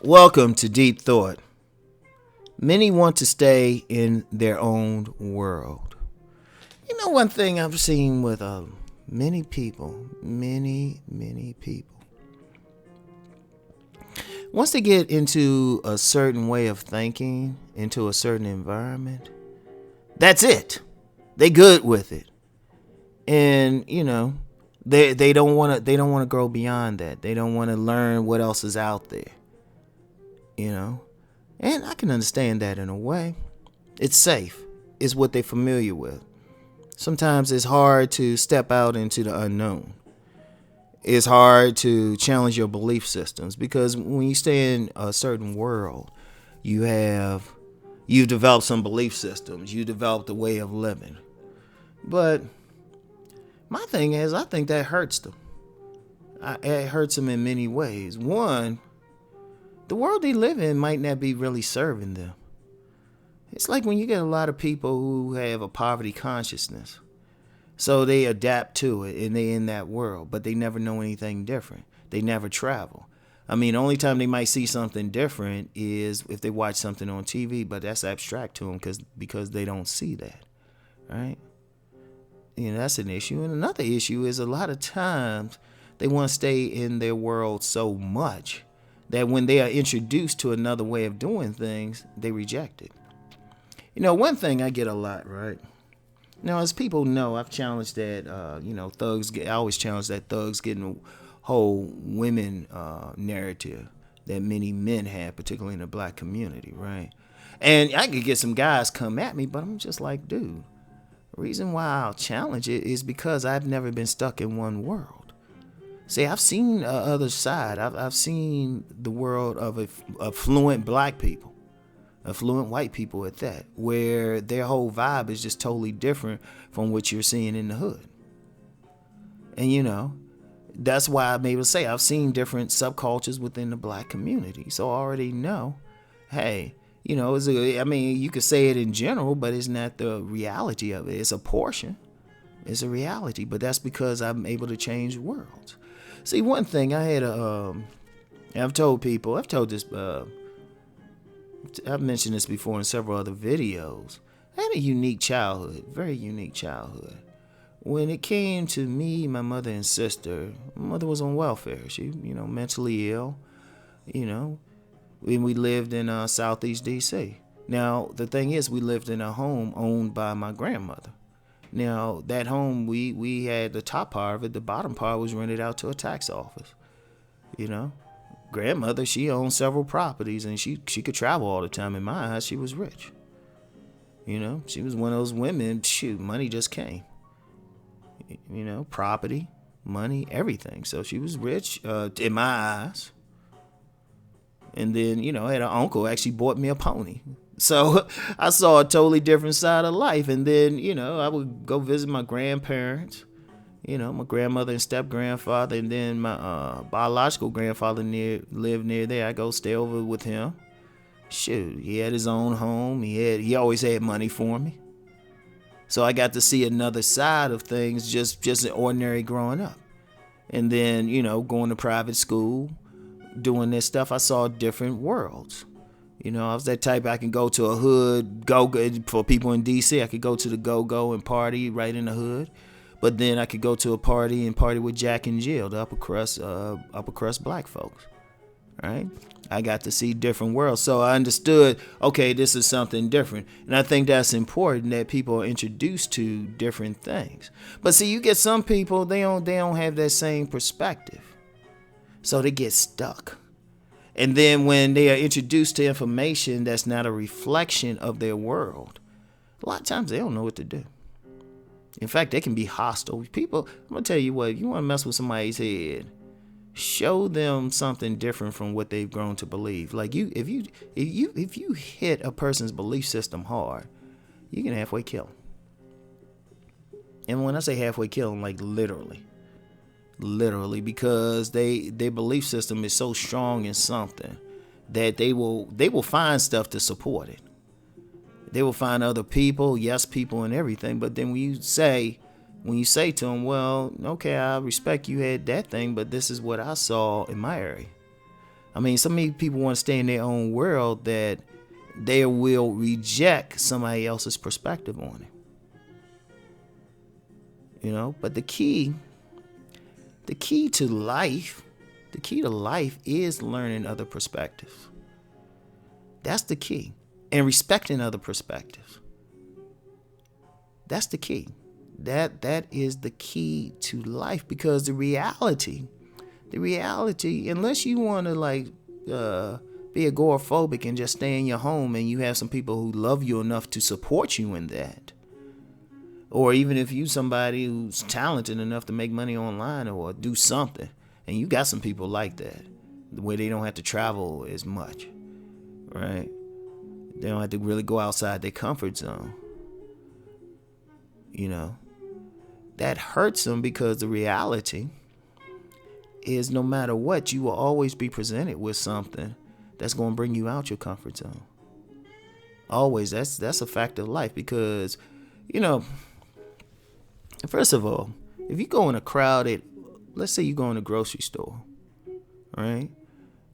Welcome to Deep Thought. Many want to stay in their own world. You know, one thing I've seen with many people, many people, once they get into a certain way of thinking, into a certain environment, that's it. They good with it. And, you know, they don't want to grow beyond that. They don't want to learn what else is out there. You know, and I can understand that in a way. It's safe. It's what they're familiar with. Sometimes it's hard to step out into the unknown. It's hard to challenge your belief systems because when you stay in a certain world, you've developed some belief systems. You developed a way of living. But my thing is, I think that hurts them. It hurts them in many ways. One, the world they live in might not be really serving them. It's like when you get a lot of people who have a poverty consciousness. So they adapt to it and they in that world, but they never know anything different. They never travel. I mean, the only time they might see something different is if they watch something on TV, but that's abstract to them because they don't see that, right? You know, that's an issue. And another issue is a lot of times they want to stay in their world so much that when they are introduced to another way of doing things, they reject it. You know, one thing I get a lot, right? Now, as people know, I've challenged that, I always challenge that thugs getting a whole women narrative that many men have, particularly in the black community, right? And I could get some guys come at me, but I'm just like, dude, the reason why I'll challenge it is because I've never been stuck in one world. See, I've seen the other side. I've seen the world of affluent black people, affluent white people at that, where their whole vibe is just totally different from what you're seeing in the hood. And, you know, that's why I'm able to say I've seen different subcultures within the black community. So I already know, hey, you know, you could say it in general, but it's not the reality of it. It's a portion. It's a reality, but that's because I'm able to change worlds. See, one thing I've told this, I've mentioned this before in several other videos. I had a unique childhood, very unique childhood. When it came to me, my mother and sister, my mother was on welfare. She, mentally ill, when we lived in Southeast D.C. Now, the thing is, we lived in a home owned by my grandmother. Now, that home, we had the top part of it. The bottom part was rented out to a tax office. Grandmother, she owned several properties, and she could travel all the time. In my eyes, she was rich. She was one of those women, money just came. Property, money, everything. So she was rich in my eyes. And then, I had an uncle actually bought me a pony. So I saw a totally different side of life. And then, I would go visit my grandparents, my grandmother and step-grandfather. And then my biological grandfather lived near there. I go stay over with him. Shoot, he had his own home. He always had money for me. So I got to see another side of things, just an ordinary growing up. And then, going to private school, doing this stuff, I saw different worlds. I was that type, I can go to a hood, go for people in D.C., I could go to the go-go and party right in the hood. But then I could go to a party and party with Jack and Jill, the upper crust black folks, right? I got to see different worlds. So I understood, okay, this is something different. And I think that's important, that people are introduced to different things. But see, you get some people, they don't have that same perspective. So they get stuck. And then when they are introduced to information that's not a reflection of their world, a lot of times they don't know what to do. In fact, they can be hostile. People, I'm going to tell you what, if you want to mess with somebody's head, show them something different from what they've grown to believe. Like if you hit a person's belief system hard, you can halfway kill them. And when I say halfway kill them, like literally. literally, because their belief system is so strong in something that they will find stuff to support it. They will find other people, yes people, and everything. But then when you say to them, well, okay, I respect you had that thing, but this is what I saw in my area. I mean, so many people want to stay in their own world that they will reject somebody else's perspective on it. But the key to life is learning other perspectives. That's the key. And respecting other perspectives. That's the key. That is the key to life, because the reality, unless you want to be agoraphobic and just stay in your home, and you have some people who love you enough to support you in that, or even if you somebody who's talented enough to make money online or do something, and you got some people like that, where they don't have to travel as much, right? They don't have to really go outside their comfort zone. That hurts them, because the reality is no matter what, you will always be presented with something that's going to bring you out your comfort zone. Always. That's a fact of life, because, first of all, if you go in a crowded, let's say you go in a grocery store, right?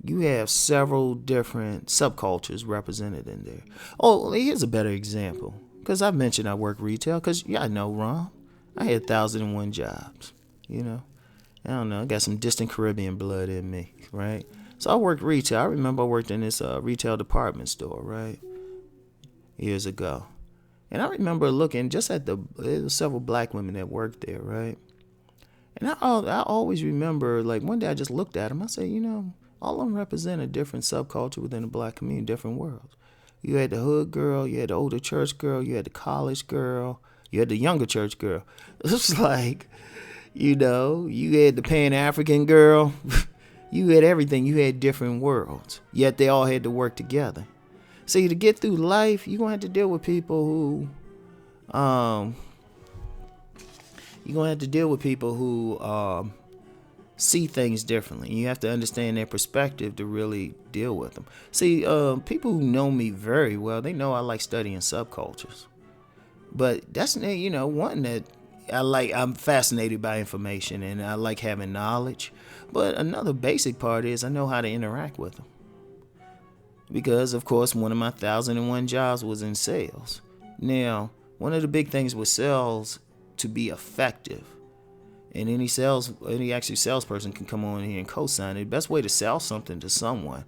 You have several different subcultures represented in there. Oh, here's a better example. Because I've mentioned I work retail. Because, I know, Rom. I had 1,001 jobs. I don't know. I got some distant Caribbean blood in me, right? So I worked retail. I remember I worked in this retail department store, right? Years ago. And I remember looking just at there was several black women that worked there, right? And I always remember, one day I just looked at them. I said, all of them represent a different subculture within the black community, different worlds. You had the hood girl, you had the older church girl, you had the college girl, you had the younger church girl. It was like, you had the Pan-African girl. You had everything. You had different worlds. Yet they all had to work together. See, to get through life, you're going to have to deal with people who, see things differently. You have to understand their perspective to really deal with them. See, people who know me very well, they know I like studying subcultures. But that's, one that I like. I'm fascinated by information, and I like having knowledge. But another basic part is I know how to interact with them. Because, of course, one of my 1,001 jobs was in sales. Now, one of the big things with sales, to be effective, and any salesperson can come on here and co-sign it. The best way to sell something to someone,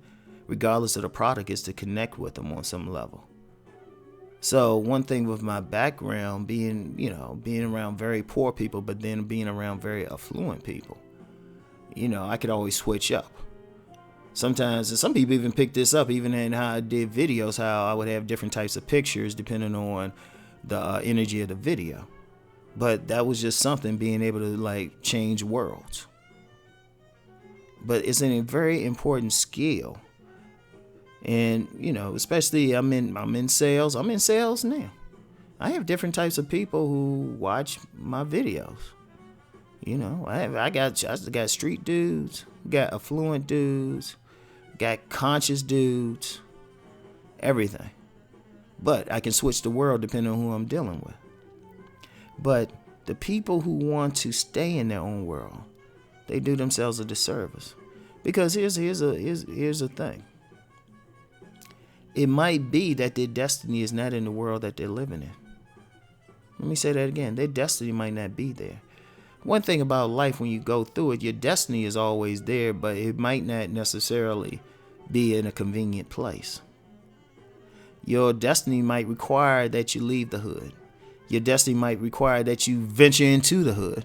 regardless of the product, is to connect with them on some level. So one thing with my background being around very poor people, but then being around very affluent people, I could always switch up. Sometimes, and some people even pick this up, even in how I did videos, how I would have different types of pictures depending on the energy of the video. But that was just something, being able to change worlds. But it's a very important skill. And, especially I'm in sales. I'm in sales now. I have different types of people who watch my videos. I got street dudes, got affluent dudes, got conscious dudes, everything. But I can switch the world depending on who I'm dealing with. But the people who want to stay in their own world, they do themselves a disservice. Because here's a thing. It might be that their destiny is not in the world that they're living in. Let me say that again. Their destiny might not be there. One thing about life, when you go through it, your destiny is always there, but it might not necessarily be in a convenient place. Your destiny might require that you leave the hood. Your destiny might require that you venture into the hood.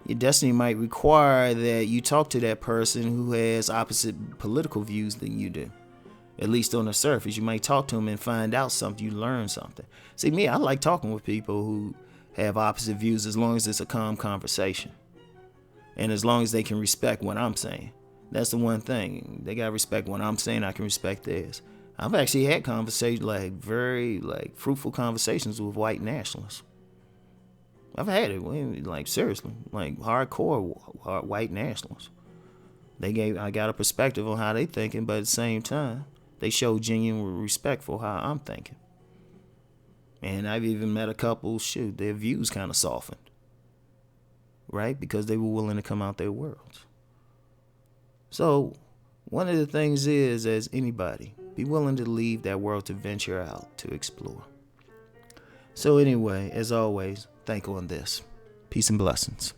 Your destiny might require that you talk to that person who has opposite political views than you do. At least on the surface, you might talk to them and find out something. You learn something. See, me, I like talking with people who have opposite views, as long as it's a calm conversation. And as long as they can respect what I'm saying. That's the one thing. They got to respect what I'm saying. I can respect theirs. I've actually had conversations, very fruitful conversations with white nationalists. I've had it, like seriously, like hardcore white nationalists. I got a perspective on how they thinking, but at the same time, they show genuine respect for how I'm thinking. And I've even met a couple, their views kind of softened, right? Because they were willing to come out their worlds. So one of the things is, as anybody, be willing to leave that world to venture out, to explore. So anyway, as always, think on this. Peace and blessings.